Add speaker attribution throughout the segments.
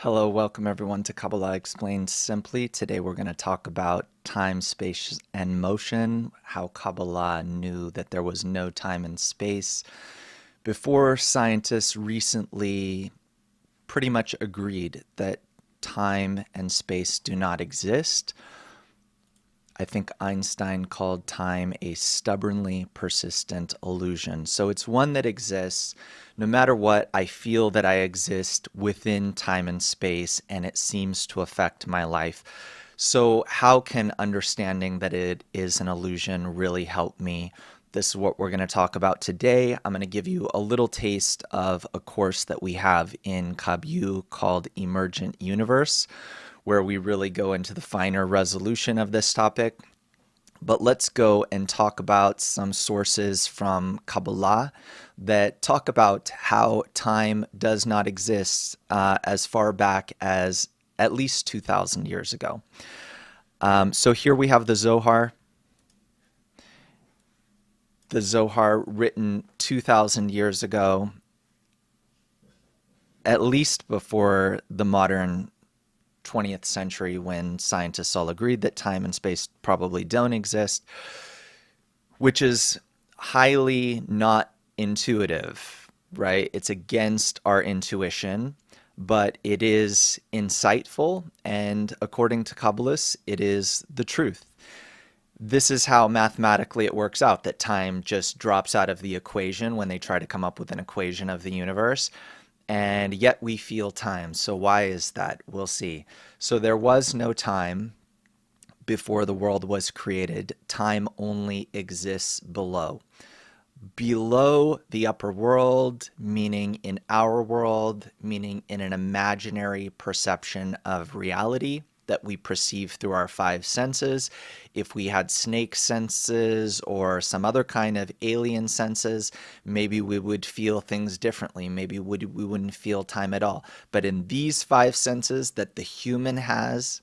Speaker 1: Hello, welcome everyone to Kabbalah Explained Simply. Today we're going to talk about time, space, and motion, how Kabbalah knew that there was no time and space before scientists recently pretty much agreed that time and space do not exist. I think Einstein called time a stubbornly persistent illusion. So it's one that exists. No matter what, I feel that I exist within time and space, and it seems to affect my life. So how can understanding that it is an illusion really help me? This is what we're going to talk about today. I'm going to give you a little taste of a course that we have in KabU called Emergent Universe, where we really go into the finer resolution of this topic. But let's go and talk about some sources from Kabbalah that talk about how time does not exist as far back as at least 2,000 years ago. So here we have the Zohar. The Zohar written 2,000 years ago, at least before the modern 20th century, when scientists all agreed that time and space probably don't exist, which is highly not intuitive, right? It's against our intuition, but it is insightful, and according to Kabbalists, it is the truth. This is how mathematically it works out, that time just drops out of the equation when they try to come up with an equation of the universe. And yet we feel time. So why is that? We'll see. So there was no time before the world was created. Time only exists below. Below the upper world, meaning in our world, meaning in an imaginary perception of reality that we perceive through our five senses. If we had snake senses or some other kind of alien senses, maybe we would feel things differently. Maybe we wouldn't feel time at all. But in these five senses that the human has,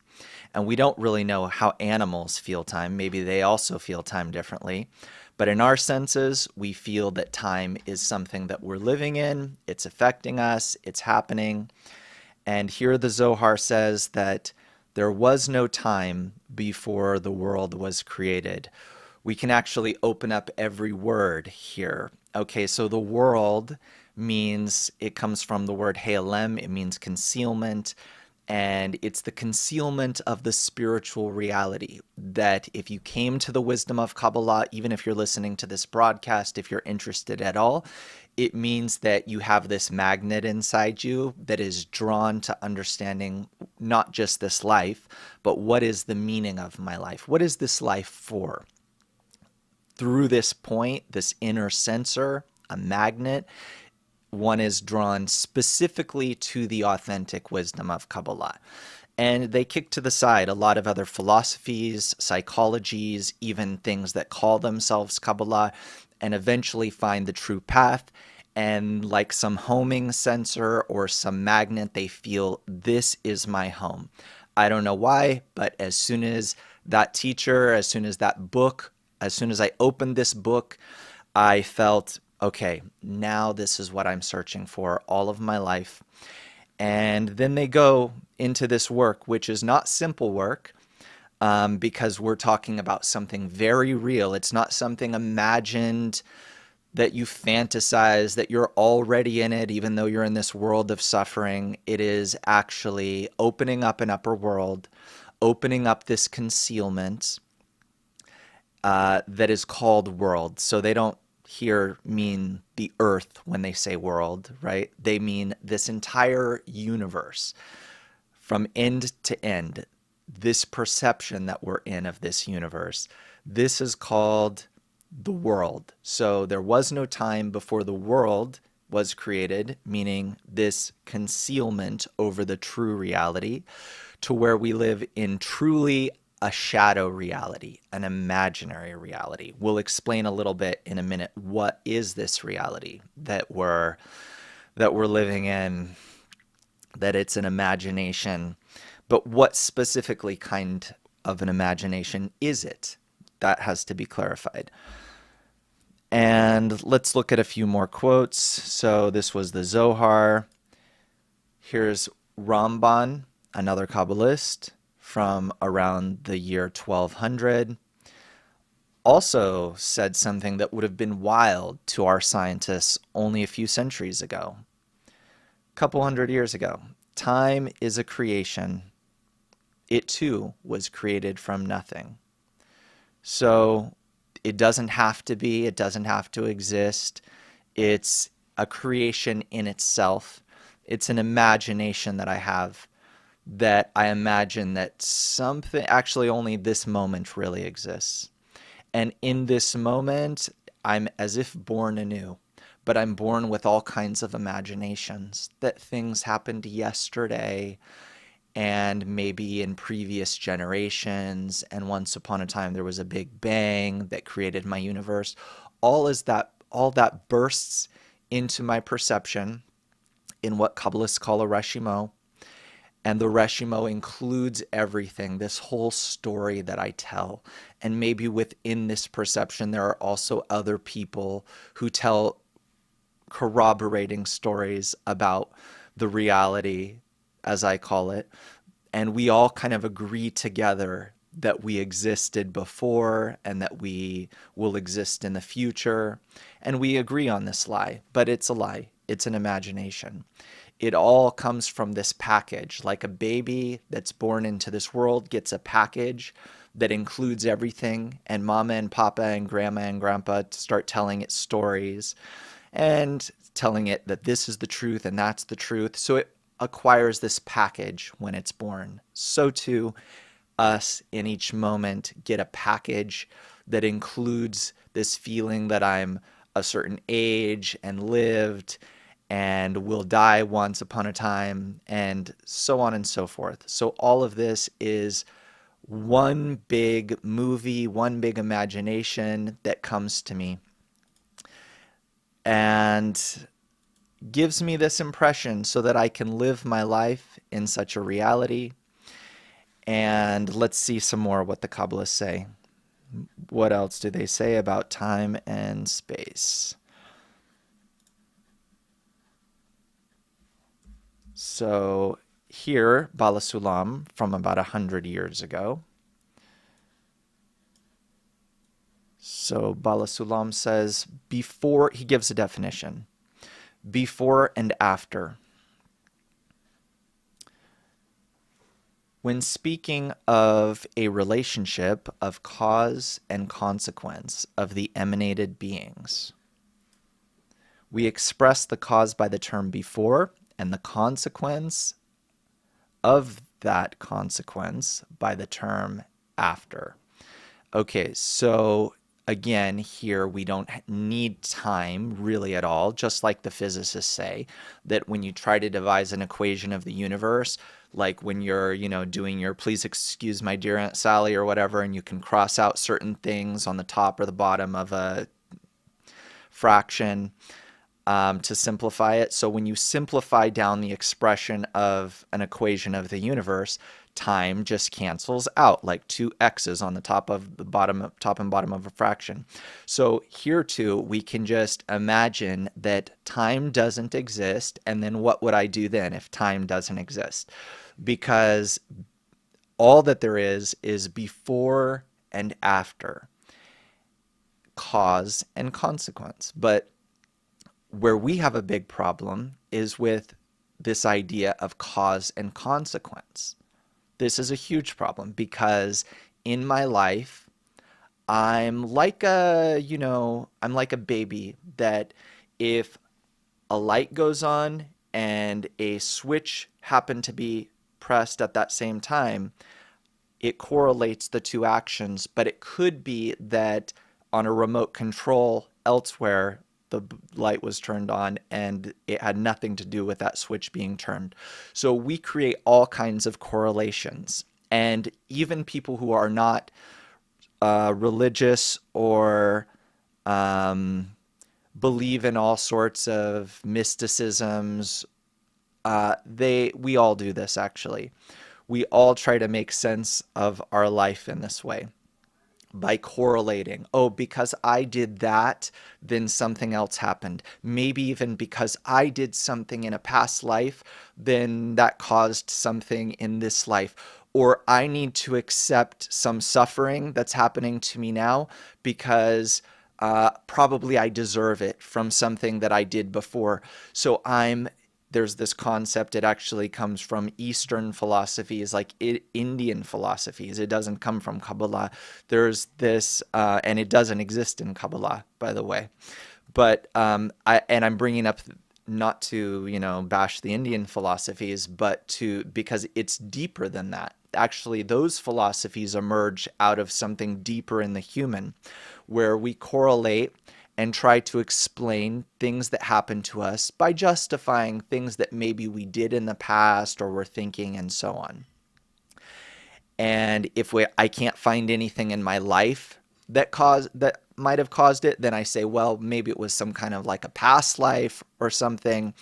Speaker 1: and we don't really know how animals feel time, maybe they also feel time differently. But in our senses, we feel that time is something that we're living in, it's affecting us, it's happening. And here the Zohar says that there was no time before the world was created. We can actually open up every word here. Okay, so the world means, it comes from the word Halem, it means concealment, and it's the concealment of the spiritual reality that if you came to the wisdom of Kabbalah, even if you're listening to this broadcast, if you're interested at all, it means that you have this magnet inside you that is drawn to understanding not just this life, but what is the meaning of my life? What is this life for? Through this point, this inner sensor, a magnet, one is drawn specifically to the authentic wisdom of Kabbalah. And they kick to the side a lot of other philosophies, psychologies, even things that call themselves Kabbalah, and eventually find the true path. And like some homing sensor or some magnet, they feel this is my home. I don't know why, but as soon as that teacher, as soon as that book, as soon as I opened this book, I felt, okay, now this is what I'm searching for all of my life. And then they go into this work, which is not simple work, because we're talking about something very real. It's not something imagined that you fantasize that you're already in it, even though you're in this world of suffering. It is actually opening up an upper world, opening up this concealment that is called world. So they don't here mean the earth when they say world, right? They mean this entire universe from end to end, this perception that we're in of this universe. This is called the world. So there was no time before the world was created, meaning this concealment over the true reality, to where we live in truly a shadow reality, an imaginary reality. We'll explain a little bit in a minute what is this reality that we're living in, that it's an imagination, but what specifically kind of an imagination is it? That has to be clarified. And let's look at a few more quotes. So this was the Zohar. Here's Ramban, another Kabbalist from around the year 1200, also said something that would have been wild to our scientists only a few centuries ago, a couple hundred years ago. Time is a creation. It too was created from nothing. So it doesn't have to be, it doesn't have to exist. It's a creation in itself. It's an imagination that I have, that I imagine that something, actually only this moment really exists. And in this moment, I'm as if born anew, but I'm born with all kinds of imaginations that things happened yesterday and maybe in previous generations, and once upon a time there was a big bang that created my universe. All that bursts into my perception in what Kabbalists call a reshimo. And the reshimo includes everything, this whole story that I tell. And maybe within this perception, there are also other people who tell corroborating stories about the reality, as I call it. And we all kind of agree together that we existed before and that we will exist in the future. And we agree on this lie, but it's a lie. It's an imagination. It all comes from this package, like a baby that's born into this world gets a package that includes everything, and mama and papa and grandma and grandpa start telling it stories and telling it that this is the truth and that's the truth. So it acquires this package when it's born. So too, us in each moment get a package that includes this feeling that I'm a certain age and lived and will die once upon a time, and so on and so forth. So all of this is one big movie, one big imagination that comes to me and gives me this impression so that I can live my life in such a reality. And let's see some more what the Kabbalists say. What else do they say about time and space? So here, Bala Sulam from about 100 years ago. So Bala Sulam says, before, he gives a definition, before and after. When speaking of a relationship of cause and consequence of the emanated beings, we express the cause by the term before and the consequence of that consequence by the term after. Okay, so again, here we don't need time really at all, just like the physicists say that when you try to devise an equation of the universe, like when you're, doing your please excuse my dear Aunt Sally or whatever, and you can cross out certain things on the top or the bottom of a fraction to simplify it. So when you simplify down the expression of an equation of the universe, time just cancels out like two x's on the top and bottom of a fraction. So here too, we can just imagine that time doesn't exist, and then what would I do then if time doesn't exist? Because all that there is before and after, cause and consequence. But where we have a big problem is with this idea of cause and consequence. This is a huge problem because in my life, I'm like a baby that if a light goes on and a switch happened to be pressed at that same time, it correlates the two actions, but it could be that on a remote control elsewhere, the light was turned on and it had nothing to do with that switch being turned. So we create all kinds of correlations. And even people who are not religious or believe in all sorts of mysticisms, we all do this actually. We all try to make sense of our life in this way. by correlating. Oh, because I did that, then something else happened. Maybe even because I did something in a past life, then that caused something in this life. Or I need to accept some suffering that's happening to me now because probably I deserve it from something that I did before. So there's this concept, it actually comes from Eastern philosophies, like Indian philosophies. It doesn't come from Kabbalah. There's this, and it doesn't exist in Kabbalah, by the way. But I'm bringing up not to, bash the Indian philosophies, but because it's deeper than that. Actually, those philosophies emerge out of something deeper in the human, where we correlate and try to explain things that happen to us by justifying things that maybe we did in the past or were thinking and so on. And if I can't find anything in my life that might have caused it, then I say, well, maybe it was some kind of like a past life or something,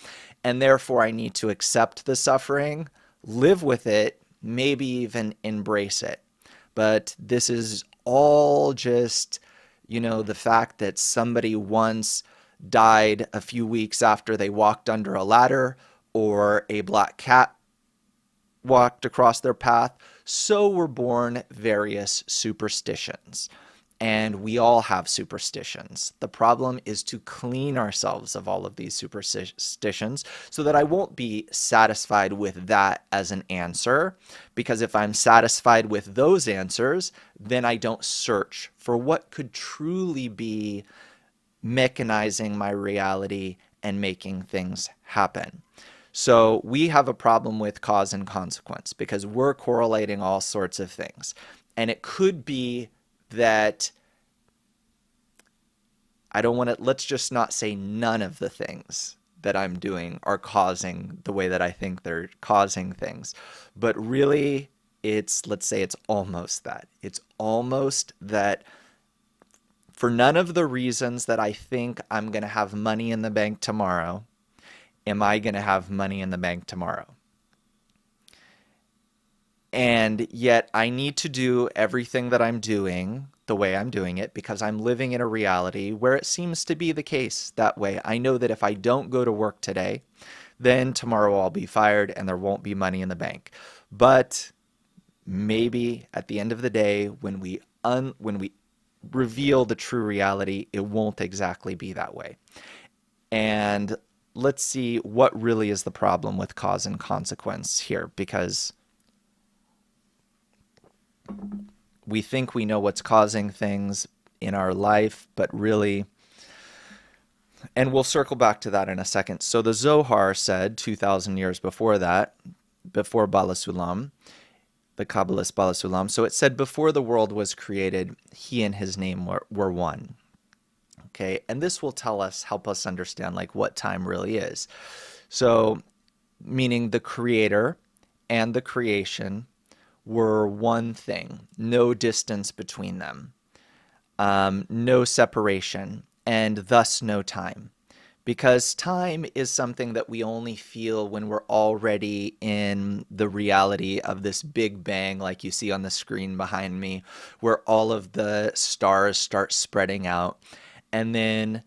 Speaker 1: and therefore I need to accept the suffering, live with it, maybe even embrace it. But this is all just, the fact that somebody once died a few weeks after they walked under a ladder, or a black cat walked across their path. So were born various superstitions. And we all have superstitions. The problem is to clean ourselves of all of these superstitions so that I won't be satisfied with that as an answer. Because if I'm satisfied with those answers, then I don't search for what could truly be mechanizing my reality and making things happen. So we have a problem with cause and consequence because we're correlating all sorts of things. And it could be that let's just not say none of the things that I'm doing are causing the way that I think they're causing things. But really, let's say it's almost that. It's almost that for none of the reasons that I think I'm going to have money in the bank tomorrow, am I going to have money in the bank tomorrow. And yet I need to do everything that I'm doing the way I'm doing it because I'm living in a reality where it seems to be the case that way. I know that if I don't go to work today, then tomorrow I'll be fired and there won't be money in the bank. But maybe at the end of the day, when we reveal the true reality, it won't exactly be that way. And let's see what really is the problem with cause and consequence here, because we think we know what's causing things in our life, but really, and we'll circle back to that in a second. So the Zohar said 2,000 years before that, before Bala Sulam, the Kabbalist Bala Sulam, so it said before the world was created, he and his name were one. Okay, and this will help us understand like what time really is. So, meaning the creator and the creation were one thing, no distance between them, no separation, and thus no time. Because time is something that we only feel when we're already in the reality of this big bang, like you see on the screen behind me, where all of the stars start spreading out. And then,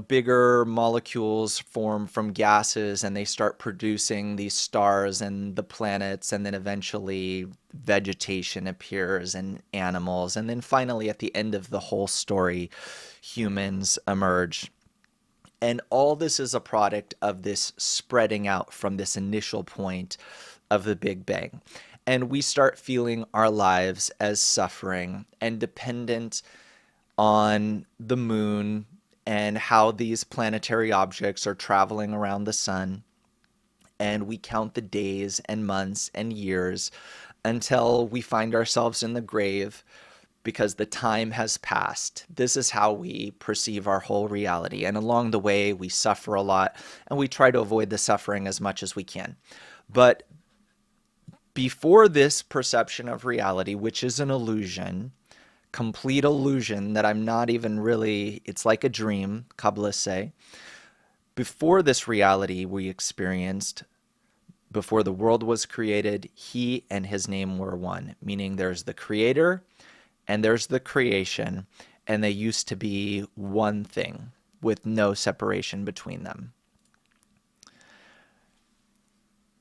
Speaker 1: bigger molecules form from gases and they start producing these stars and the planets. And then eventually vegetation appears and animals. And then finally, at the end of the whole story, humans emerge. And all this is a product of this spreading out from this initial point of the Big Bang. And we start feeling our lives as suffering and dependent on the moon and how these planetary objects are traveling around the sun. And we count the days and months and years until we find ourselves in the grave because the time has passed. This is how we perceive our whole reality. And along the way, we suffer a lot and we try to avoid the suffering as much as we can. But before this perception of reality, which is an illusion, complete illusion that I'm not even really, it's like a dream, Kabbalists say. Before this reality we experienced, before the world was created, he and his name were one, meaning there's the creator and there's the creation, and they used to be one thing with no separation between them.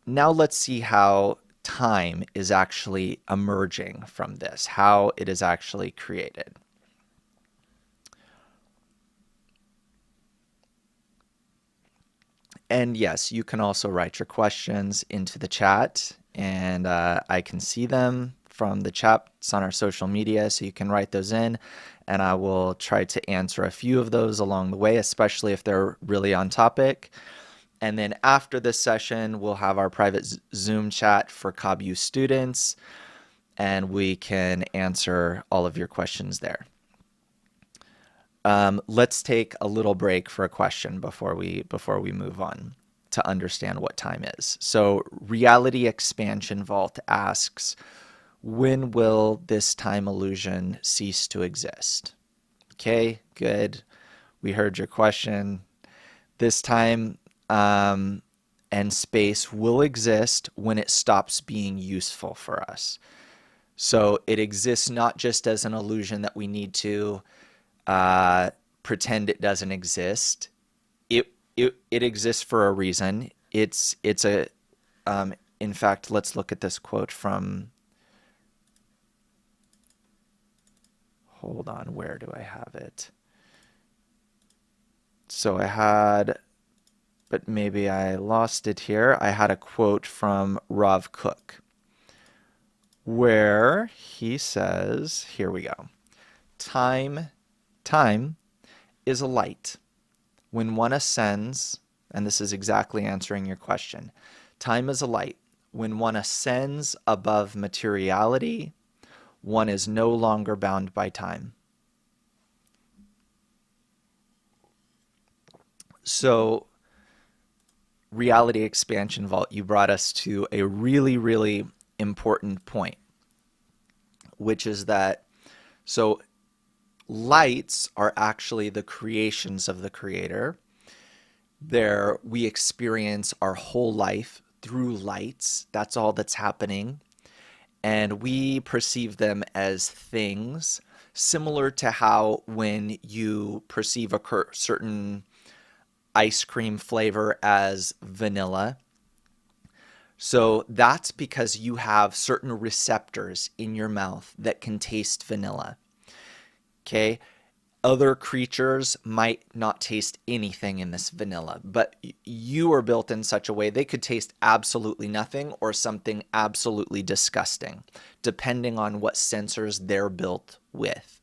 Speaker 1: Now let's see how time is actually emerging from this, how it is actually created. And yes, you can also write your questions into the chat, and I can see them from the chats on our social media, so you can write those in, and I will try to answer a few of those along the way, especially if they're really on topic. And then after this session, we'll have our private Zoom chat for CobbU students, and we can answer all of your questions there. Let's take a little break for a question before we move on to understand what time is. So Reality Expansion Vault asks, when will this time illusion cease to exist? Okay, good. We heard your question. This time and space will exist when it stops being useful for us. So it exists not just as an illusion that we need to pretend it doesn't exist. It exists for a reason. It's a in fact, let's look at this quote from, hold on, where do I have it? So I had, but maybe I lost it here. I had a quote from Rav Kook where he says, here we go. Time is a light. When one ascends, and this is exactly answering your question, time is a light. When one ascends above materiality, one is no longer bound by time. So, Reality Expansion Vault, you brought us to a really, really important point, which is that, so lights are actually the creations of the Creator. There, we experience our whole life through lights. That's all that's happening. And we perceive them as things, similar to how when you perceive a certain ice cream flavor as vanilla. So that's because you have certain receptors in your mouth that can taste vanilla. Okay, other creatures might not taste anything in this vanilla, but you are built in such a way they could taste absolutely nothing or something absolutely disgusting, depending on what sensors they're built with.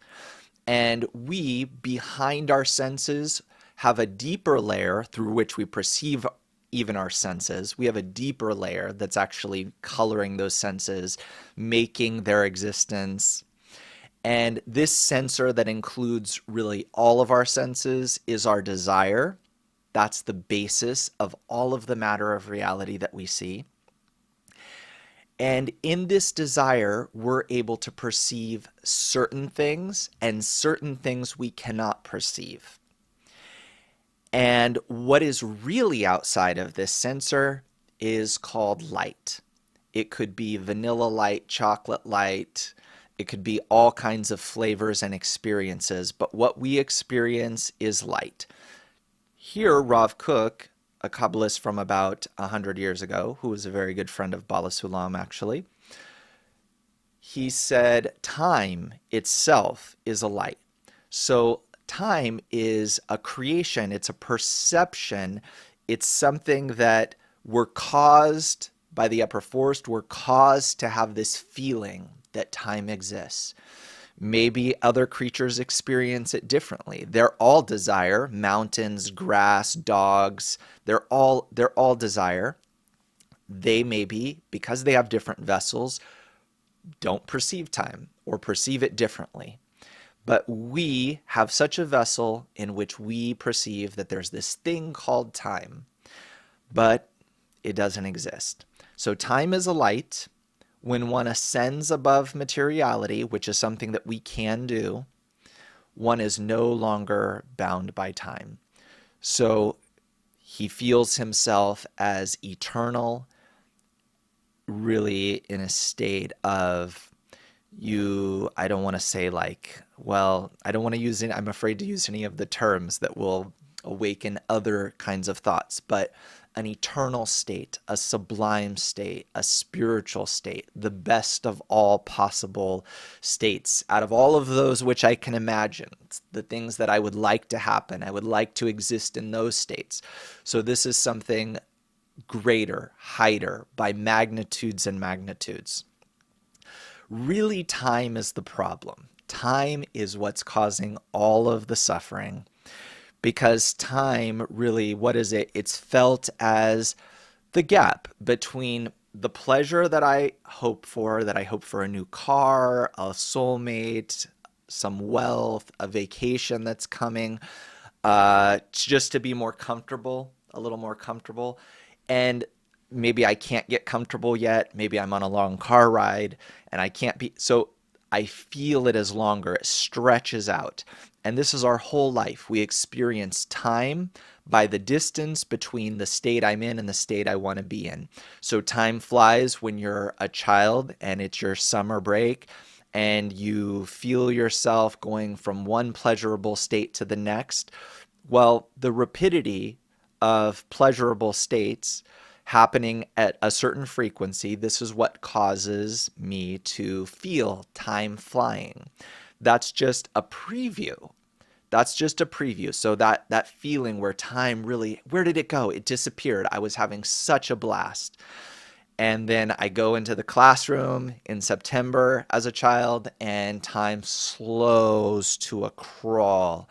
Speaker 1: And we, behind our senses, have a deeper layer through which we perceive even our senses. We have a deeper layer that's actually coloring those senses, making their existence. And this sensor that includes really all of our senses is our desire. That's the basis of all of the matter of reality that we see. And in this desire, we're able to perceive certain things and certain things we cannot perceive. And what is really outside of this sensor is called light. It could be vanilla light, chocolate light. It could be all kinds of flavors and experiences, but what we experience is light. Here, Rav Kook, a Kabbalist from about 100 years ago, who was a very good friend of Bala Sulam, actually, he said time itself is a light. So time is a creation, it's a perception, it's something that we're caused by the upper force, we're caused to have this feeling that time exists. Maybe other creatures experience it differently. They're all desire, mountains, grass, dogs, they're all desire. They maybe, because they have different vessels, don't perceive time or perceive it differently. But we have such a vessel in which we perceive that there's this thing called time, but it doesn't exist. So time is a light. When one ascends above materiality, which is something that we can do, one is no longer bound by time. So he feels himself as eternal, really in a state of I don't want to say like, well, I don't want to use any, I'm afraid to use any of the terms that will awaken other kinds of thoughts, but an eternal state, a sublime state, a spiritual state, the best of all possible states out of all of those which I can imagine, the things that I would like to happen. I would like to exist in those states. So this is something greater, higher by magnitudes and magnitudes. Really, time is the problem. Time is what's causing all of the suffering because time really, what is it? It's felt as the gap between the pleasure that I hope for a new car, a soulmate, some wealth, a vacation that's coming, just to be more comfortable, a little more comfortable. And maybe I can't get comfortable yet. Maybe I'm on a long car ride and I can't be. So I feel it as longer. It stretches out. And this is our whole life. We experience time by the distance between the state I'm in and the state I want to be in. So time flies when you're a child and it's your summer break and you feel yourself going from one pleasurable state to the next. Well, the rapidity of pleasurable states happening at a certain frequency, this is what causes me to feel time flying. That's just a preview. That's just a preview. So that feeling where time really, where did it go? It disappeared. I was having such a blast. And then I go into the classroom in September as a child and time slows to a crawl.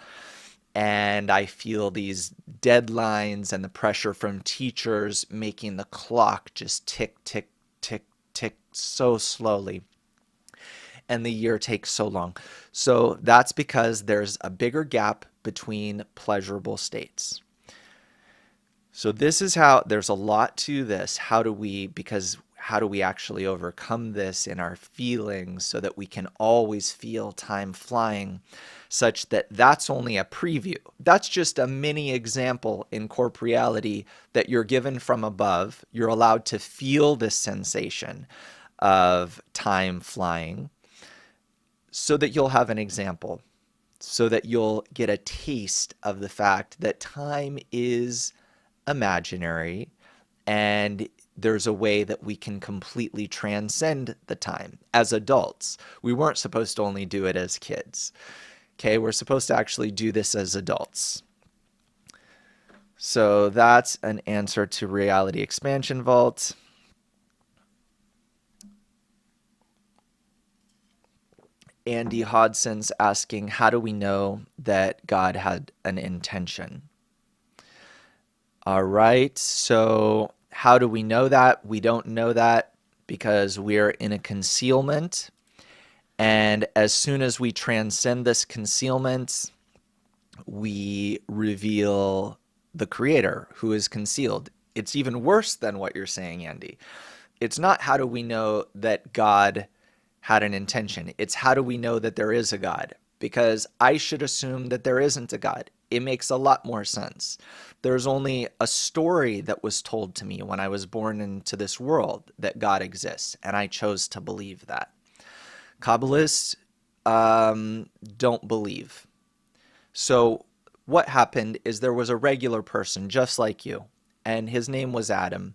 Speaker 1: And I feel these deadlines and the pressure from teachers making the clock just tick, tick, tick, tick so slowly. And the year takes so long. So that's because there's a bigger gap between pleasurable states. So this is how, there's a lot to this. How do we actually overcome this in our feelings so that we can always feel time flying, such that that's only a preview. That's just a mini example in corporeality that you're given from above. You're allowed to feel this sensation of time flying so that you'll have an example, so that you'll get a taste of the fact that time is imaginary and there's a way that we can completely transcend the time as adults. We weren't supposed to only do it as kids. Okay, we're supposed to actually do this as adults. So that's an answer to Reality Expansion Vault. Andy Hodson's asking, how do we know that God had an intention? All right, so how do we know that? We don't know that because we're in a concealment. And as soon as we transcend this concealment, we reveal the Creator who is concealed. It's even worse than what you're saying, Andy. It's not how do we know that God had an intention. It's how do we know that there is a God? Because I should assume that there isn't a God. It makes a lot more sense. There's only a story that was told to me when I was born into this world that God exists, and I chose to believe that. Kabbalists don't believe. So what happened is there was a regular person just like you, and his name was Adam.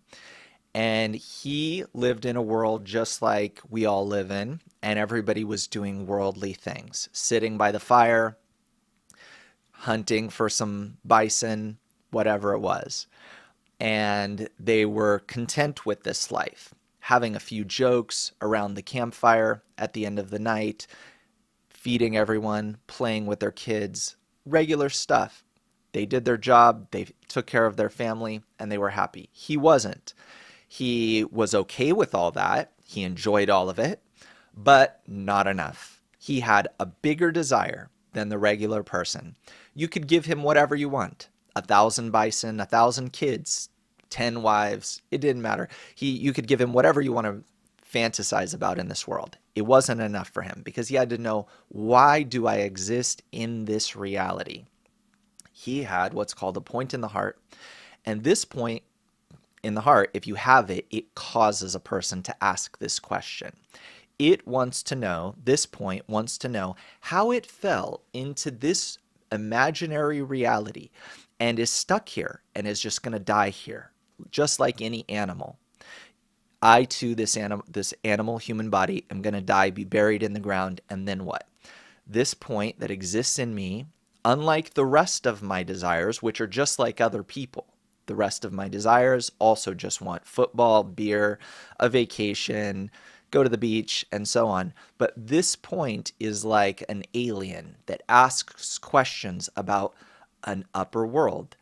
Speaker 1: And he lived in a world just like we all live in, and everybody was doing worldly things, sitting by the fire, hunting for some bison, whatever it was. And they were content with this life, having a few jokes around the campfire at the end of the night, feeding everyone, playing with their kids, regular stuff. They did their job, they took care of their family, and they were happy. He wasn't. He was okay with all that. He enjoyed all of it, but not enough. He had a bigger desire than the regular person. You could give him whatever you want. 1,000 bison, 1,000 kids, 10 wives. It didn't matter. You could give him whatever you want to fantasize about in this world. It wasn't enough for him because he had to know, why do I exist in this reality? He had what's called a point in the heart. And this point in the heart, if you have it, it causes a person to ask this question. It wants to know, this point wants to know how it fell into this imaginary reality and is stuck here and is just going to die here, just like any animal. I too, this animal human body, am going to die, be buried in the ground, and then what? This point that exists in me, unlike the rest of my desires, which are just like other people, the rest of my desires also just want football, beer, a vacation, go to the beach, and so on. But this point is like an alien that asks questions about an upper world.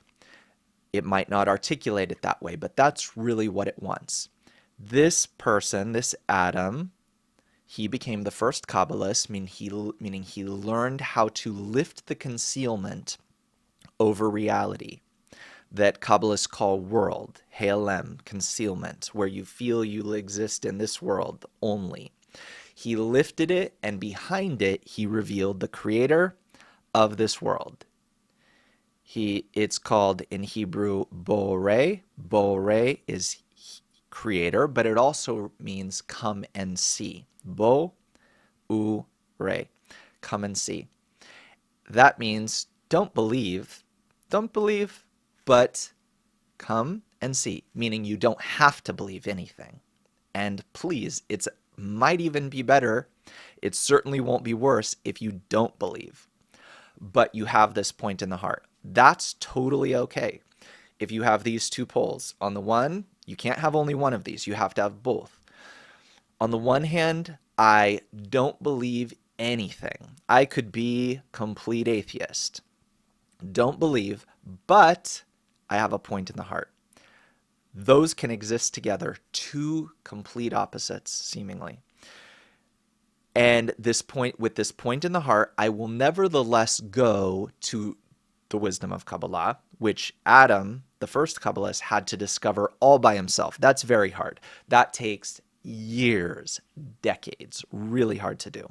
Speaker 1: It might not articulate it that way, but that's really what it wants. This person, this Adam, he became the first Kabbalist, meaning he learned how to lift the concealment over reality that Kabbalists call world, Halem, concealment, where you feel you exist in this world only. He lifted it, and behind it, he revealed the creator of this world. It's called in Hebrew Borei. Borei is creator, but it also means come and see. Bo, u, re, come and see. That means don't believe, but come and see, meaning you don't have to believe anything. And please, it might even be better, it certainly won't be worse if you don't believe, but you have this point in the heart. That's totally okay. If you have these two poles, on the one, you can't have only one of these, you have to have both. On the one hand, I don't believe anything. I could be complete atheist. Don't believe, but I have a point in the heart. Those can exist together, two complete opposites, seemingly. And with this point in the heart, I will nevertheless go to the wisdom of Kabbalah, which Adam, the first Kabbalist, had to discover all by himself. That's very hard. That takes years, decades, really hard to do.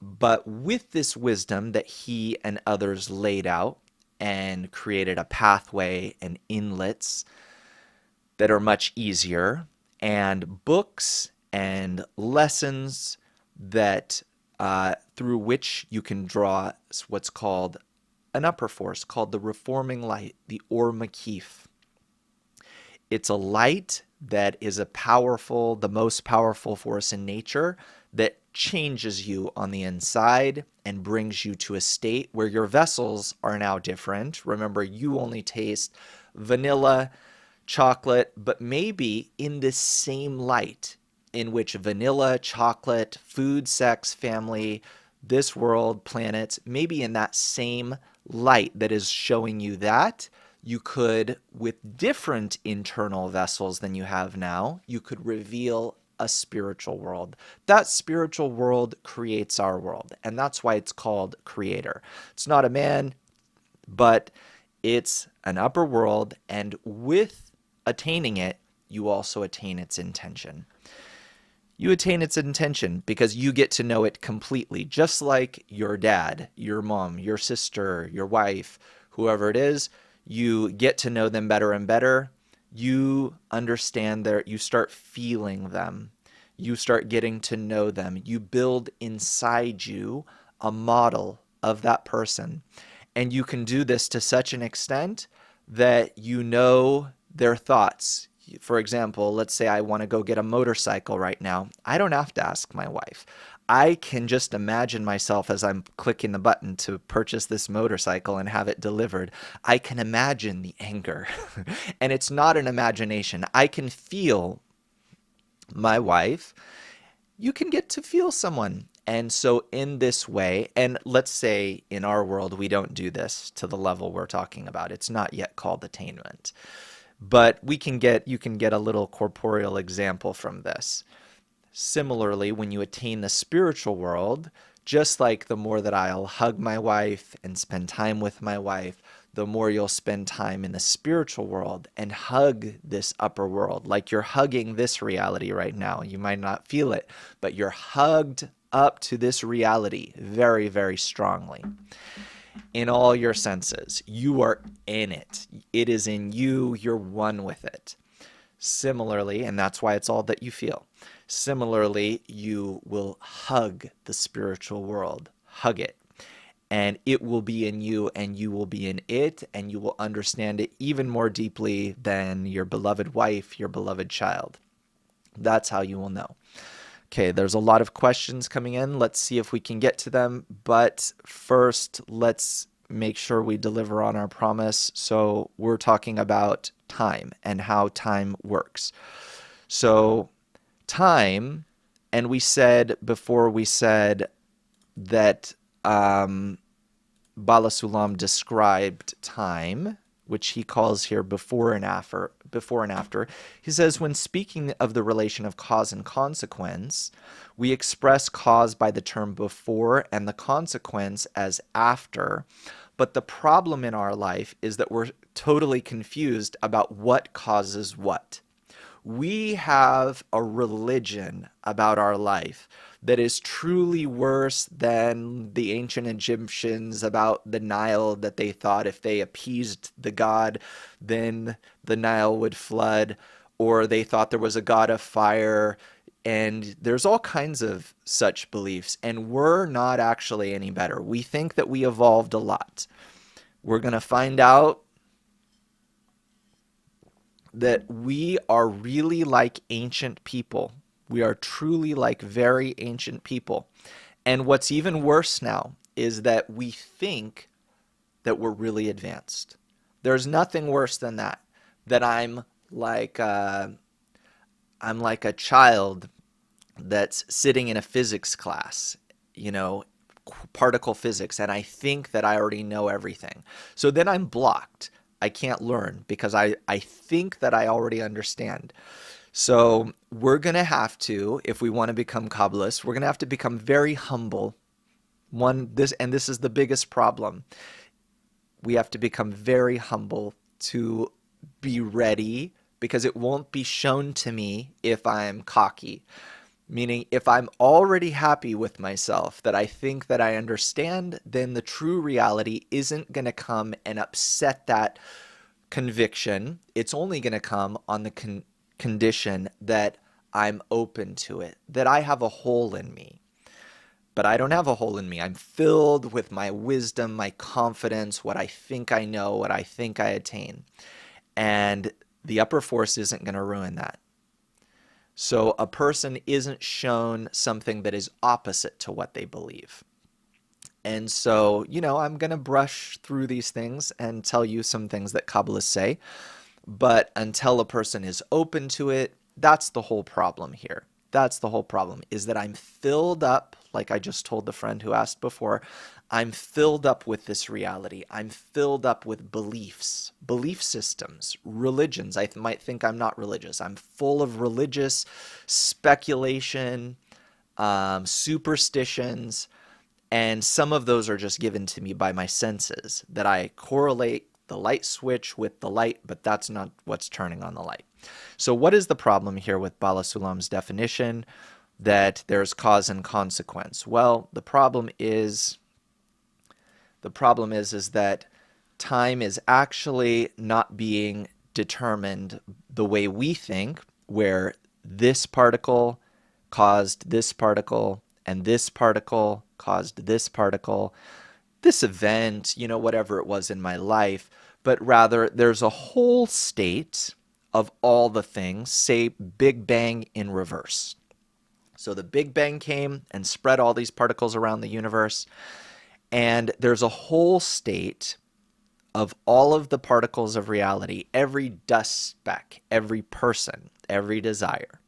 Speaker 1: But with this wisdom that he and others laid out and created a pathway and inlets that are much easier, and books and lessons that through which you can draw what's called an upper force, called the reforming light, the Or Makif. It's a light that is the most powerful force in nature that changes you on the inside and brings you to a state where your vessels are now different. Remember, you only taste vanilla, chocolate, but maybe in this same light in which vanilla, chocolate, food, sex, family, this world, planets, maybe in that same light that is showing you that, you could, with different internal vessels than you have now, you could reveal a spiritual world. That spiritual world creates our world, and that's why it's called creator. It's not a man, but it's an upper world, and with attaining it, you also attain its intention. You attain its intention because you get to know it completely, just like your dad, your mom, your sister, your wife, whoever it is. You get to know them better and better. You understand you start feeling them. You start getting to know them. You build inside you a model of that person. And you can do this to such an extent that you know their thoughts. For example, let's say I want to go get a motorcycle right now. I don't have to ask my wife. I can just imagine myself as I'm clicking the button to purchase this motorcycle and have it delivered. I can imagine the anger. And it's not an imagination. I can feel my wife. You can get to feel someone. And so in this way, and let's say in our world, we don't do this to the level we're talking about. It's not yet called attainment. But you can get a little corporeal example from this. Similarly, when you attain the spiritual world, just like the more that I'll hug my wife and spend time with my wife, the more you'll spend time in the spiritual world and hug this upper world, like you're hugging this reality right now. You might not feel it, but you're hugged up to this reality very, very strongly. In all your senses, you are in it. It is in you. You're one with it. Similarly, and that's why it's all that you feel. Similarly, you will hug the spiritual world, hug it, and it will be in you and you will be in it, and you will understand it even more deeply than your beloved wife, your beloved child. That's how you will know. Okay, there's a lot of questions coming in. Let's see if we can get to them. But first, let's make sure we deliver on our promise. So we're talking about time and how time works. So time, and we said before, we said that Bala Sulam described time, which he calls here before and after. Before and after, he says, when speaking of the relation of cause and consequence, we express cause by the term before and the consequence as after. But the problem in our life is that we're totally confused about what causes what. We have a religion about our life that is truly worse than the ancient Egyptians about the Nile, that they thought if they appeased the god, then the Nile would flood, or they thought there was a god of fire. And there's all kinds of such beliefs, and we're not actually any better. We think that we evolved a lot. We're going to find out that we are really like ancient people. We are truly like very ancient people. And what's even worse now is that we think that we're really advanced. There's nothing worse than that. That I'm like a child that's sitting in a physics class, particle physics, and I think that I already know everything. So then I'm blocked. I can't learn because I think that I already understand. So we're going to have to, if we want to become Kabbalists, we're going to have to become very humble. This is the biggest problem. We have to become very humble to be ready, because it won't be shown to me if I'm cocky. Meaning, if I'm already happy with myself, that I think that I understand, then the true reality isn't going to come and upset that conviction. It's only going to come on the condition that I'm open to it, that I have a hole in me. But I don't have a hole in me. I'm filled with my wisdom, my confidence, what I think I know, what I think I attain. And the upper force isn't going to ruin that. So a person isn't shown something that is opposite to what they believe. And so, I'm going to brush through these things and tell you some things that Kabbalists say. But until a person is open to it, that's the whole problem here. That's the whole problem, is that I'm filled up, like I just told the friend who asked before, I'm filled up with this reality. I'm filled up with beliefs, belief systems, religions. I might think I'm not religious. I'm full of religious speculation, superstitions, and some of those are just given to me by my senses, that I correlate the light switch with the light, but that's not what's turning on the light. So what is the problem here with Bala Sulam's definition that there's cause and consequence? Well, the problem is that time is actually not being determined the way we think, where this particle caused this particle and this particle caused this particle, this event, whatever it was in my life, but rather there's a whole state of all the things, say Big Bang in reverse. So the Big Bang came and spread all these particles around the universe, and there's a whole state of all of the particles of reality, every dust speck, every person, every desire.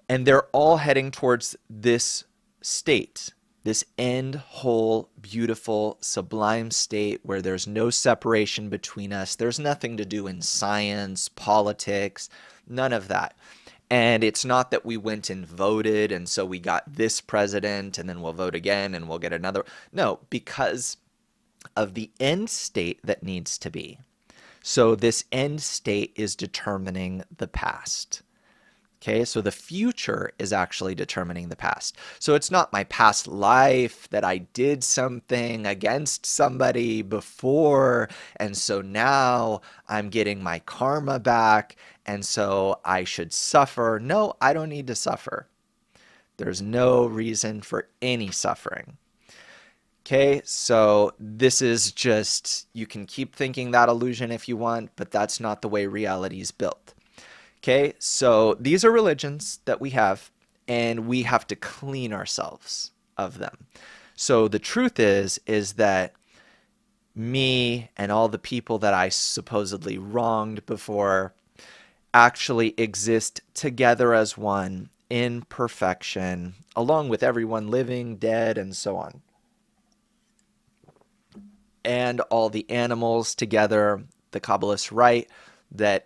Speaker 1: And they're all heading towards this state, this end, whole, beautiful, sublime state where there's no separation between us. There's nothing to do in science, politics, none of that. And it's not that we went and voted and so we got this president and then we'll vote again and we'll get another. No, because of the end state that needs to be. So this end state is determining the past. Okay, so the future is actually determining the past. So it's not my past life that I did something against somebody before, and so now I'm getting my karma back, and so I should suffer. No, I don't need to suffer. There's no reason for any suffering. Okay, so this is just, you can keep thinking that illusion if you want, but that's not the way reality is built. Okay, so these are religions that we have, and we have to clean ourselves of them. So the truth is that me and all the people that I supposedly wronged before actually exist together as one in perfection, along with everyone living, dead, and so on. And all the animals together, the Kabbalists write that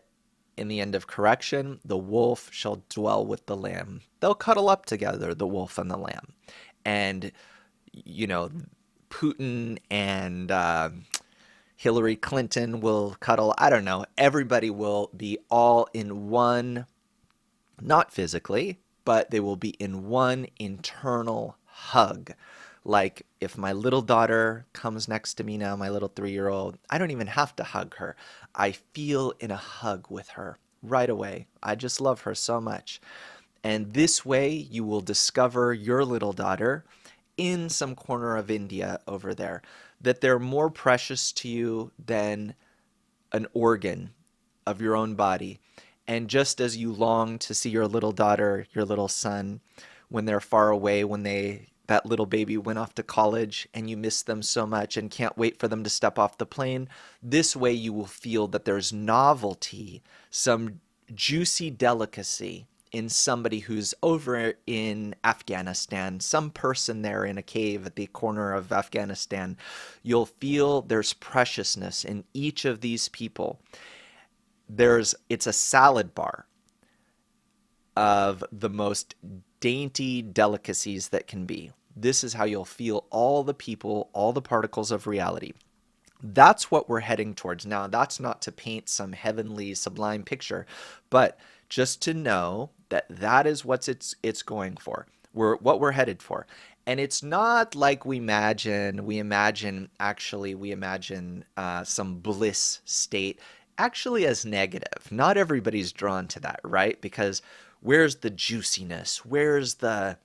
Speaker 1: in the end of correction, the wolf shall dwell with the lamb. They'll cuddle up together, the wolf and the lamb. And, you know, Putin and Hillary Clinton will cuddle. I don't know. Everybody will be all in one, not physically, but they will be in one internal hug. Like if my little daughter comes next to me now, my little 3-year-old, I don't even have to hug her. I feel in a hug with her right away. I just love her so much. And this way you will discover your little daughter in some corner of India over there, that they're more precious to you than an organ of your own body. And just as you long to see your little daughter, your little son, when they're far away, when that little baby went off to college and you miss them so much and can't wait for them to step off the plane, this way you will feel that there's novelty, some juicy delicacy in somebody who's over in Afghanistan, some person there in a cave at the corner of Afghanistan. You'll feel there's preciousness in each of these people. It's a salad bar of the most dainty delicacies that can be. This is how you'll feel all the people, all the particles of reality. That's what we're heading towards. Now, that's not to paint some heavenly, sublime picture, but just to know that that is what it's going for. What we're headed for. And it's not like we imagine some bliss state actually as negative. Not everybody's drawn to that, right? Because where's the juiciness? Where's the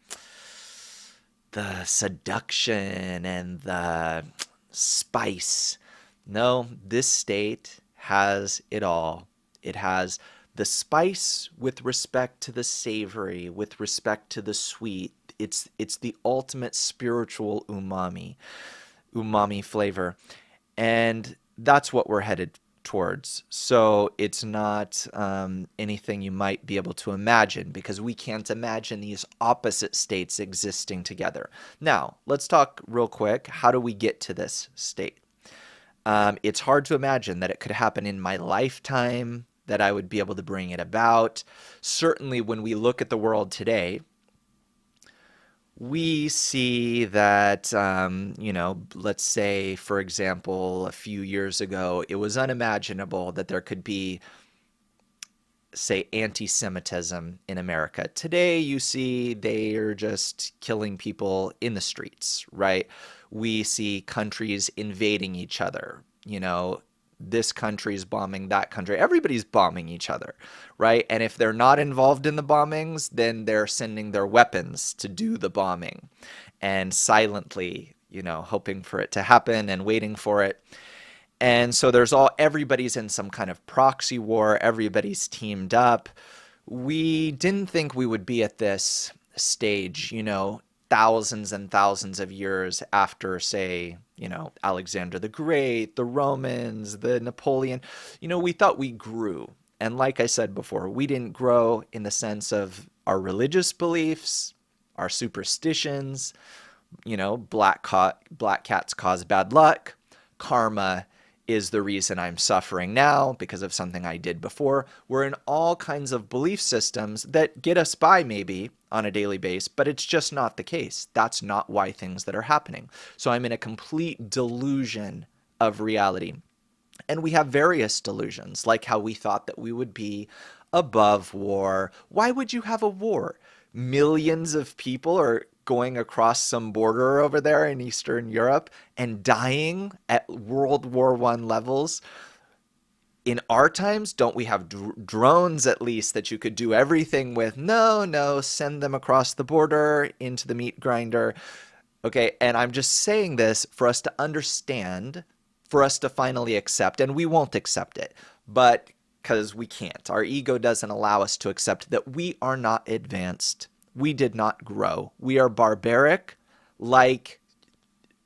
Speaker 1: seduction and the spice? No, this state has it all. It has the spice with respect to the savory, with respect to the sweet. It's the ultimate spiritual umami flavor. And that's what we're headed towards. So it's not anything you might be able to imagine, because we can't imagine these opposite states existing together. Now, let's talk real quick. How do we get to this state? It's hard to imagine that it could happen in my lifetime, that I would be able to bring it about. Certainly when we look at the world today, we see that, let's say, for example, a few years ago, it was unimaginable that there could be, say, anti-Semitism in America. Today, you see they are just killing people in the streets, right? We see countries invading each other, this country's bombing that country. Everybody's bombing each other, right? And if they're not involved in the bombings, then they're sending their weapons to do the bombing and silently, hoping for it to happen and waiting for it. And so everybody's in some kind of proxy war. Everybody's teamed up. We didn't think we would be at this stage, thousands and thousands of years after, say, Alexander the Great, the Romans, the Napoleon. We thought we grew. And like I said before, we didn't grow in the sense of our religious beliefs, our superstitions, black cats cause bad luck. Karma is the reason I'm suffering now because of something I did before. We're in all kinds of belief systems that get us by maybe on a daily basis, but it's just not the case. That's not why things that are happening. So I'm in a complete delusion of reality. And we have various delusions, like how we thought that we would be above war. Why would you have a war? Millions of people are going across some border over there in Eastern Europe and dying at World War One levels. In our times, don't we have drones at least that you could do everything with? No, no, send them across the border into the meat grinder. Okay, and I'm just saying this for us to understand, for us to finally accept, and we won't accept it, but because we can't. Our ego doesn't allow us to accept that we are not advanced. We did not grow. We are barbaric, like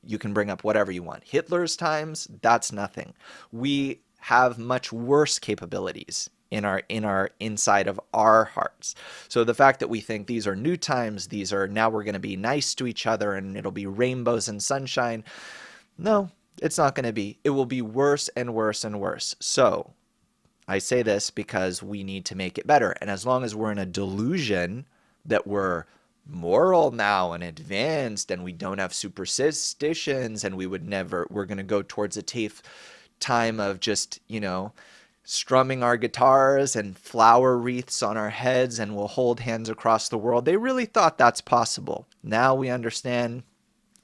Speaker 1: you can bring up whatever you want. Hitler's times, that's nothing. We have much worse capabilities in our inside of our hearts. So the fact that we think these are new times, these are now we're going to be nice to each other and it'll be rainbows and sunshine. No, it's not going to be. It will be worse and worse and worse. So I say this because we need to make it better. And as long as we're in a delusion that we're moral now and advanced and we don't have superstitions and we're going to go towards a time of just, strumming our guitars and flower wreaths on our heads and we'll hold hands across the world. They really thought that's possible. Now we understand,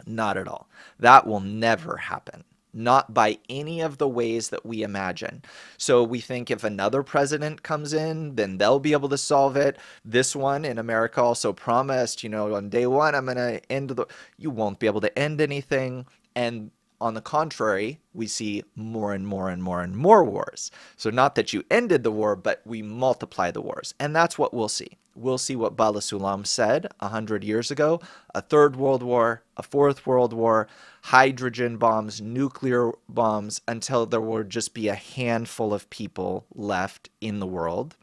Speaker 1: not at all. That will never happen. Not by any of the ways that we imagine. So we think if another president comes in, then they'll be able to solve it. This one in America also promised, on day one, I'm going to end you won't be able to end anything. And on the contrary, we see more and more and more and more wars. So not that you ended the war, but we multiply the wars. And that's what we'll see. We'll see what Bala Sulam said 100 years ago, a third world war, a fourth world war, hydrogen bombs, nuclear bombs, until there will just be a handful of people left in the world.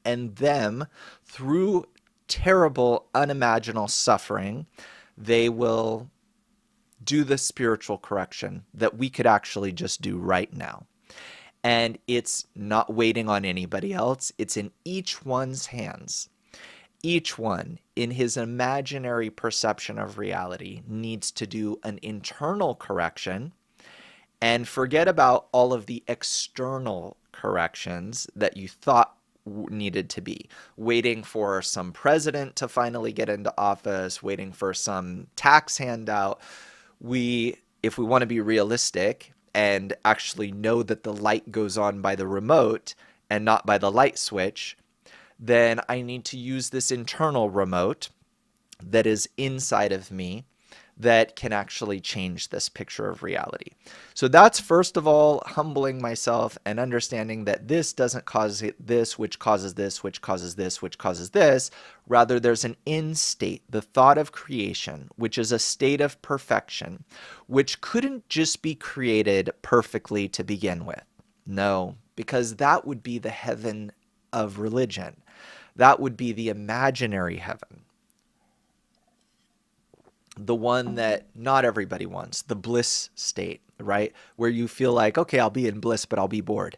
Speaker 1: And them, through terrible, unimaginable suffering, they will do the spiritual correction that we could actually just do right now. And it's not waiting on anybody else. It's in each one's hands. Each one, in his imaginary perception of reality, needs to do an internal correction and forget about all of the external corrections that you thought needed to be. Waiting for some president to finally get into office, waiting for some tax handout. If we want to be realistic and actually know that the light goes on by the remote and not by the light switch, then I need to use this internal remote that is inside of me that can actually change this picture of reality. So that's first of all humbling myself and understanding that this doesn't cause this, which causes this, which causes this, which causes this. Rather, there's an end state, the thought of creation, which is a state of perfection, which couldn't just be created perfectly to begin with. No, because that would be the heaven of religion. That would be the imaginary heaven. The one that not everybody wants, the bliss state, right? Where you feel like, okay, I'll be in bliss, but I'll be bored.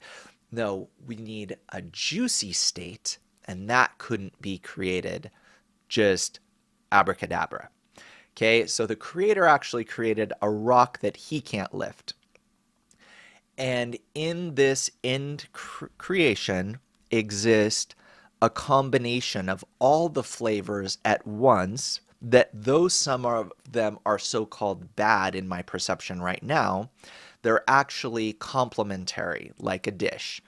Speaker 1: No, we need a juicy state, and that couldn't be created just abracadabra. Okay, so the creator actually created a rock that he can't lift. And in this end creation exists a combination of all the flavors at once, that though some of them are so-called bad in my perception right now, they're actually complementary, like a dish.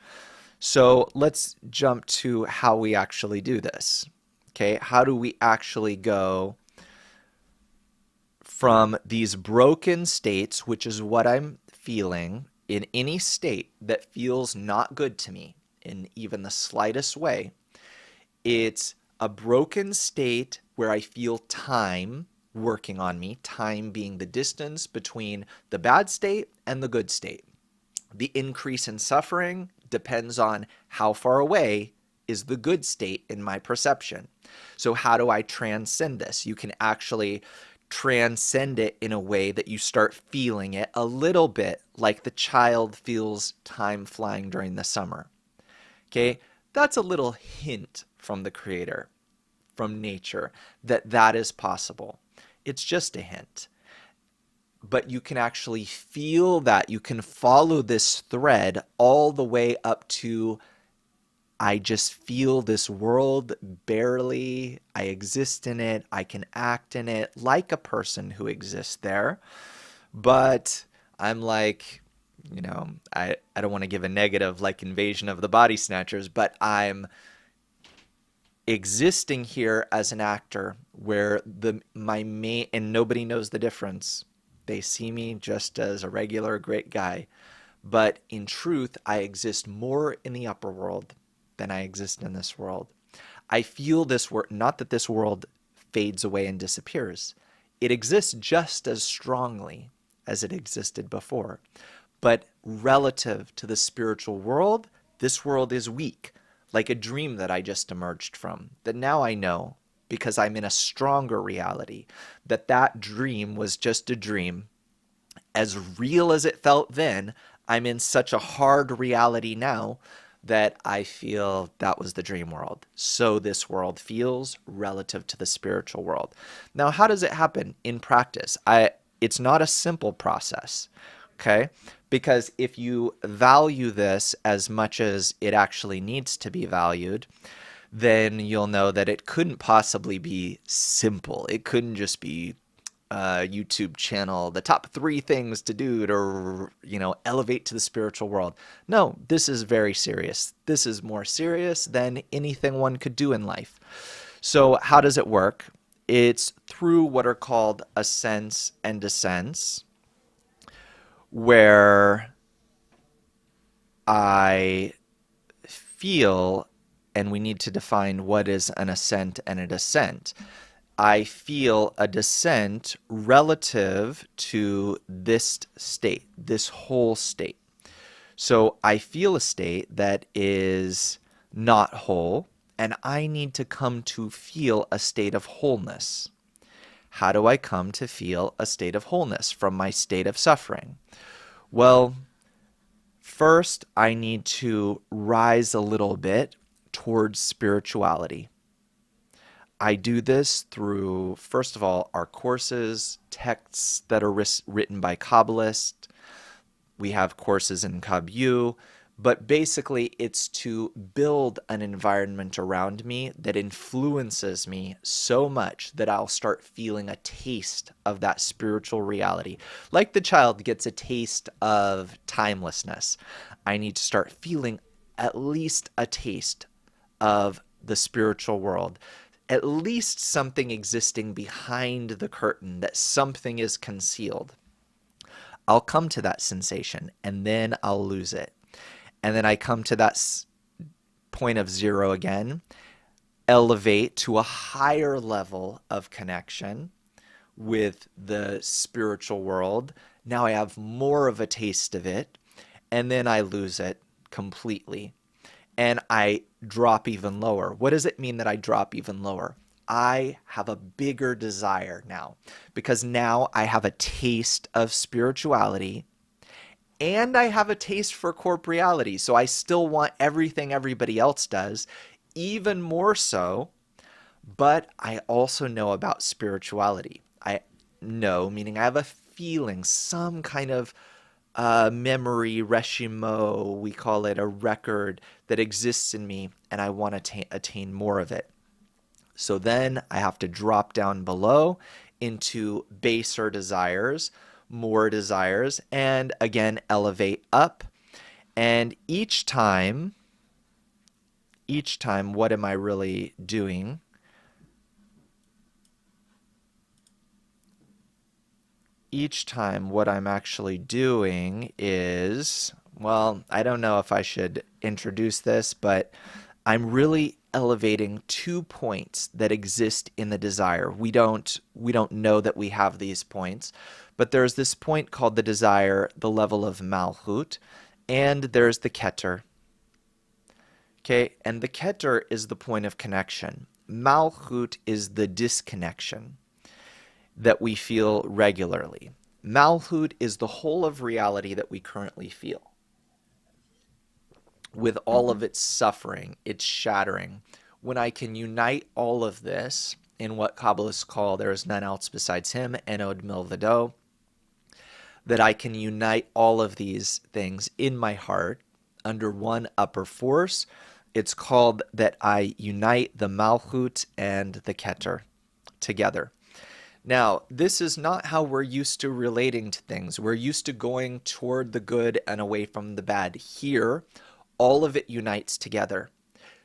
Speaker 1: So let's jump to how we actually do this. Okay, how do we actually go from these broken states, which is what I'm feeling, in any state that feels not good to me in even the slightest way? It's a broken state where I feel time working on me, time being the distance between the bad state and the good state. The increase in suffering depends on how far away is the good state in my perception. So how do I transcend this? You can actually transcend it in a way that you start feeling it a little bit like the child feels time flying during the summer. Okay, that's a little hint from the creator, from nature, that is possible. It's just a hint. But you can actually feel that. You can follow this thread all the way up to I just feel this world barely. I exist in it. I can act in it like a person who exists there. But I'm like, I don't want to give a negative like Invasion of the Body Snatchers, but I'm existing here as an actor where my main, and nobody knows the difference. They see me just as a regular great guy. But in truth, I exist more in the upper world than I exist in this world. I feel this world, not that this world fades away and disappears. It exists just as strongly as it existed before. But relative to the spiritual world, this world is weak, like a dream that I just emerged from, that now I know, because I'm in a stronger reality, that that dream was just a dream. As real as it felt then, I'm in such a hard reality now that I feel that was the dream world. So this world feels relative to the spiritual world. Now, how does it happen in practice? It's not a simple process, okay? Because if you value this as much as it actually needs to be valued, then you'll know that it couldn't possibly be simple. It couldn't just be YouTube channel, the top 3 things to do to, elevate to the spiritual world. No, this is very serious. This is more serious than anything one could do in life. So how does it work? It's through what are called ascents and descents, where I feel, and we need to define what is an ascent and a descent. I feel a descent relative to this state, this whole state. So I feel a state that is not whole, and I need to come to feel a state of wholeness. How do I come to feel a state of wholeness from my state of suffering? Well, first I need to rise a little bit towards spirituality. I do this through, first of all, our courses, texts that are written by Kabbalists. We have courses in Kabbalah, but basically it's to build an environment around me that influences me so much that I'll start feeling a taste of that spiritual reality. Like the child gets a taste of timelessness, I need to start feeling at least a taste of the spiritual world. At least something existing behind the curtain, that something is concealed. I'll come to that sensation and then I'll lose it. And then I come to that point of zero again, elevate to a higher level of connection with the spiritual world. Now I have more of a taste of it, and then I lose it completely. And I drop even lower. What does it mean that I drop even lower? I have a bigger desire now, because now I have a taste of spirituality and I have a taste for corporeality. So I still want everything everybody else does, even more so, but I also know about spirituality. I know, meaning I have a feeling, some kind of memory, reshimo, we call it a record that exists in me, and I want to attain more of it. So then I have to drop down below into baser desires, more desires, and again elevate up. And each time, what am I really doing? Each time what I'm actually doing is, well, I don't know if I should introduce this, but I'm really elevating 2 points that exist in the desire. We don't know that we have these points, but there's this point called the desire, the level of Malchut, and there's the Keter. Okay, and the Keter is the point of connection. Malchut is the disconnection that we feel regularly. Malchut is the whole of reality that we currently feel, with all of its suffering, its shattering. When I can unite all of this in what Kabbalists call there is none else besides him, Enod Milvado, that I can unite all of these things in my heart under one upper force, It's called that I unite the Malchut and the Keter together. Now, this is not how we're used to relating to things. We're used to going toward the good and away from the bad. Here, all of it unites together,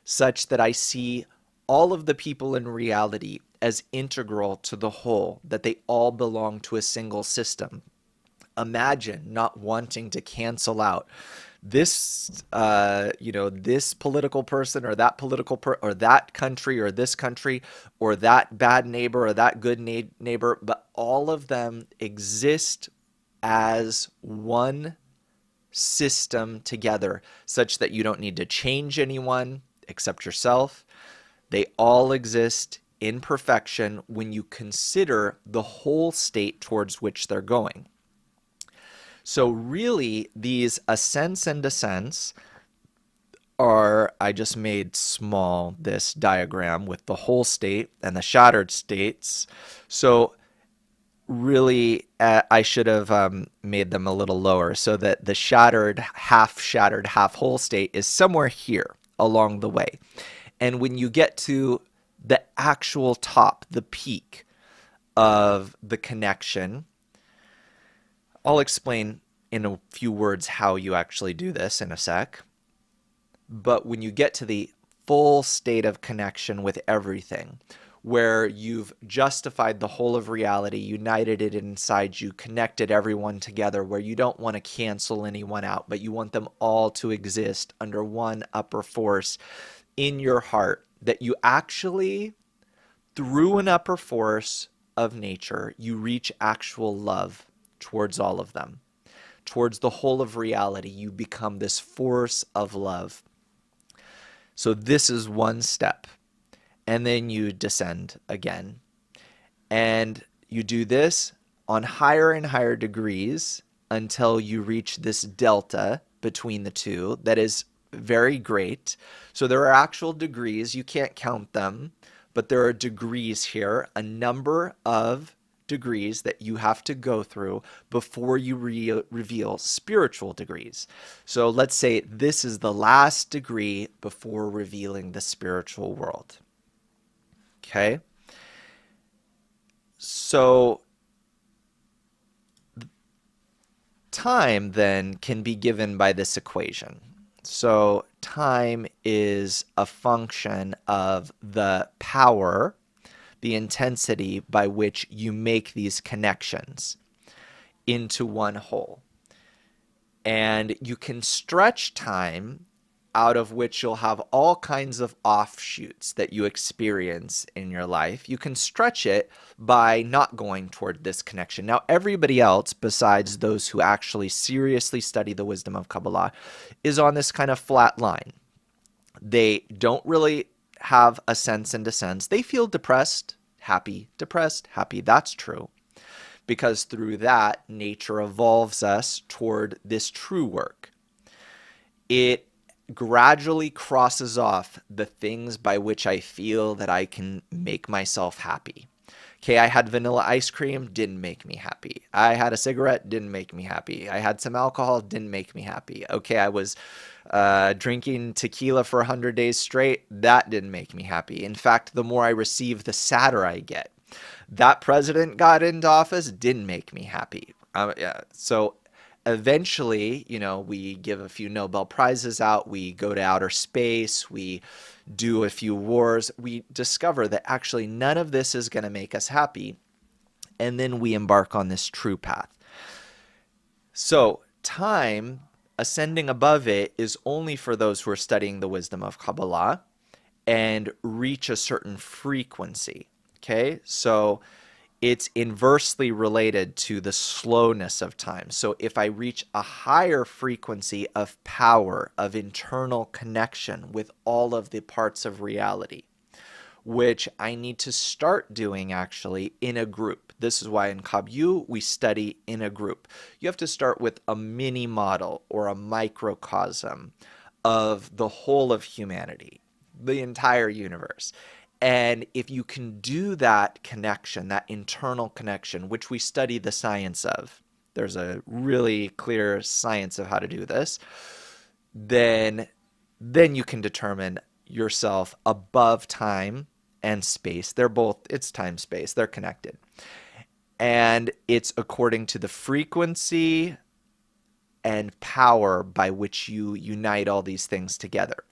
Speaker 1: such that I see all of the people in reality as integral to the whole, that they all belong to a single system. Imagine not wanting to cancel out this, this political person or that or that country or this country or that bad neighbor or that good neighbor, but all of them exist as one system together, such that you don't need to change anyone except yourself. They all exist in perfection when you consider the whole state towards which they're going. So really, these ascents and descents are, I just made small this diagram with the whole state and the shattered states. So really, I should have made them a little lower so that the shattered, half whole state is somewhere here along the way. And when you get to the actual top, the peak of the connection, I'll explain in a few words how you actually do this in a sec. But when you get to the full state of connection with everything, where you've justified the whole of reality, united it inside you, connected everyone together, where you don't want to cancel anyone out, but you want them all to exist under one upper force in your heart, that you actually, through an upper force of nature, you reach actual love towards all of them. Towards the whole of reality, you become this force of love. So this is one step. And then you descend again. And you do this on higher and higher degrees until you reach this delta between the two that is very great. So there are actual degrees. You can't count them, but there are degrees here, a number of degrees that you have to go through before you reveal spiritual degrees. So let's say this is the last degree before revealing the spiritual world. Okay? So time then can be given by this equation. So time is a function of the power, the intensity by which you make these connections into one whole. And you can stretch time, out of which you'll have all kinds of offshoots that you experience in your life. You can stretch it by not going toward this connection. Now, everybody else, besides those who actually seriously study the wisdom of Kabbalah, is on this kind of flat line. They don't really have ascents and descents. They feel depressed, happy, depressed, happy. That's true. Because through that, nature evolves us toward this true work. It gradually crosses off the things by which I feel that I can make myself happy. Okay, I had vanilla ice cream, didn't make me happy. I had a cigarette, didn't make me happy. I had some alcohol, didn't make me happy. Okay, I was drinking tequila for 100 days straight, that didn't make me happy. In fact, the more I receive, the sadder I get. That president got into office, didn't make me happy. So eventually, we give a few Nobel Prizes out, we go to outer space, we do a few wars, we discover that actually none of this is going to make us happy, and then we embark on this true path. So time, ascending above it, is only for those who are studying the wisdom of Kabbalah and reach a certain frequency. Okay, so it's inversely related to the slowness of time. So if I reach a higher frequency of power, of internal connection with all of the parts of reality, which I need to start doing actually in a group. This is why in Kabbalah we study in a group. You have to start with a mini model or a microcosm of the whole of humanity, the entire universe. And if you can do that connection, that internal connection, which we study the science of, there's a really clear science of how to do this, then then you can determine yourself above time and space. They're both, it's time space, they're connected. And it's according to the frequency and power by which you unite all these things together.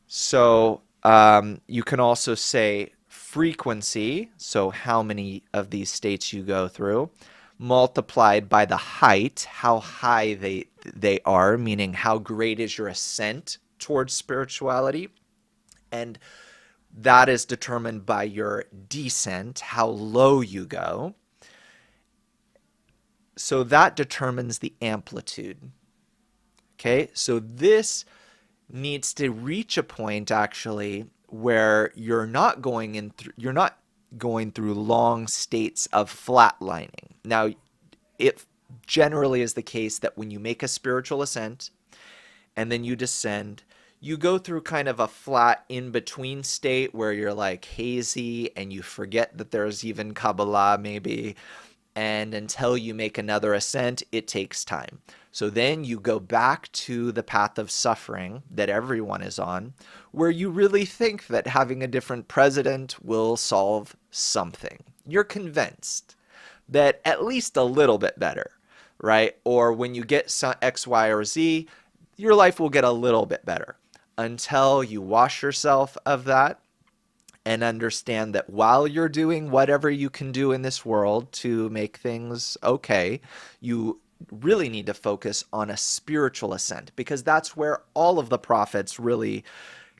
Speaker 1: So you can also say frequency, so how many of these states you go through, multiplied by the height, how high they are, meaning how great is your ascent towards spirituality. And that is determined by your descent, how low you go. So that determines the amplitude. Okay, so this needs to reach a point actually where you're not going through long states of flatlining. Now, it generally is the case that when you make a spiritual ascent and then you descend, you go through kind of a flat in-between state where you're like hazy and you forget that there's even Kabbalah maybe. And until you make another ascent, it takes time. So then you go back to the path of suffering that everyone is on, where you really think that having a different president will solve something. You're convinced that at least a little bit better, right? Or when you get some X, Y, or Z, your life will get a little bit better until you wash yourself of that and understand that while you're doing whatever you can do in this world to make things okay, you really need to focus on a spiritual ascent, because that's where all of the prophets really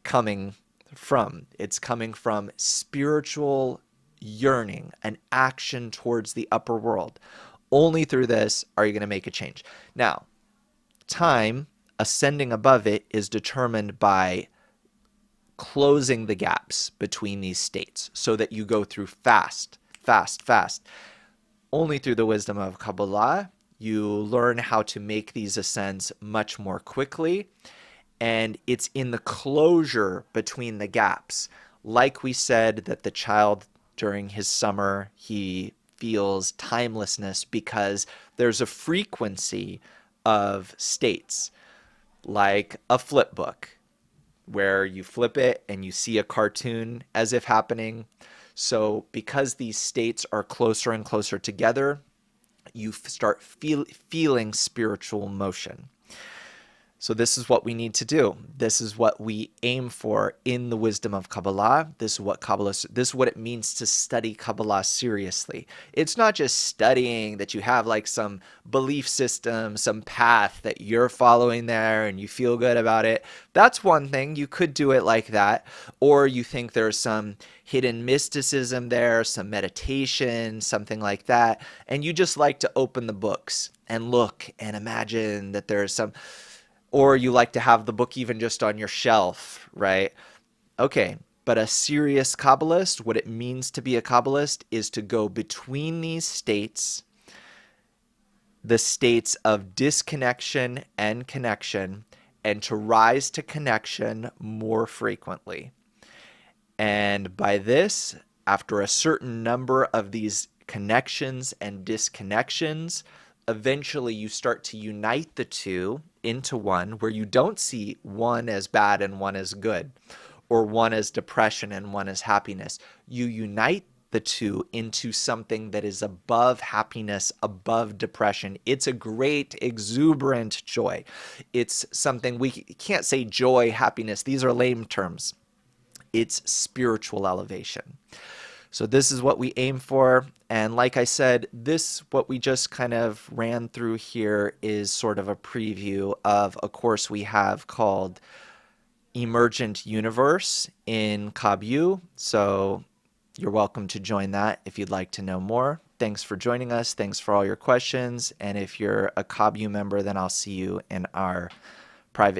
Speaker 1: coming from. It's coming from spiritual yearning, an action towards the upper world. Only through this are you going to make a change. Now, time, ascending above it, is determined by closing the gaps between these states so that you go through fast. Only through the wisdom of Kabbalah, you learn how to make these ascents much more quickly. And it's in the closure between the gaps. Like we said, that the child during his summer, he feels timelessness because there's a frequency of states, like a flip book, where you flip it and you see a cartoon as if happening. So because these states are closer and closer together, you start feeling spiritual motion. So this is what we need to do. This is what we aim for in the wisdom of Kabbalah. This is what it means to study Kabbalah seriously. It's not just studying that you have like some belief system, some path that you're following there and you feel good about it. That's one thing. You could do it like that. Or you think there's some hidden mysticism there, some meditation, something like that. And you just like to open the books and look and imagine that there's some... Or you like to have the book even just on your shelf, right? Okay, but a serious Kabbalist, what it means to be a Kabbalist is to go between these states, the states of disconnection and connection, and to rise to connection more frequently. And by this, after a certain number of these connections and disconnections, eventually you start to unite the two into one, where you don't see one as bad and one as good, or one as depression and one as happiness. You unite the two into something that is above happiness, above depression. It's a great, exuberant joy. It's something we can't say joy, happiness. These are lame terms. It's spiritual elevation. So this is what we aim for. And like I said, what we just kind of ran through here is sort of a preview of a course we have called Emergent Universe in Kabbu. So you're welcome to join that if you'd like to know more. Thanks for joining us. Thanks for all your questions. And if you're a Kabbu member, then I'll see you in our private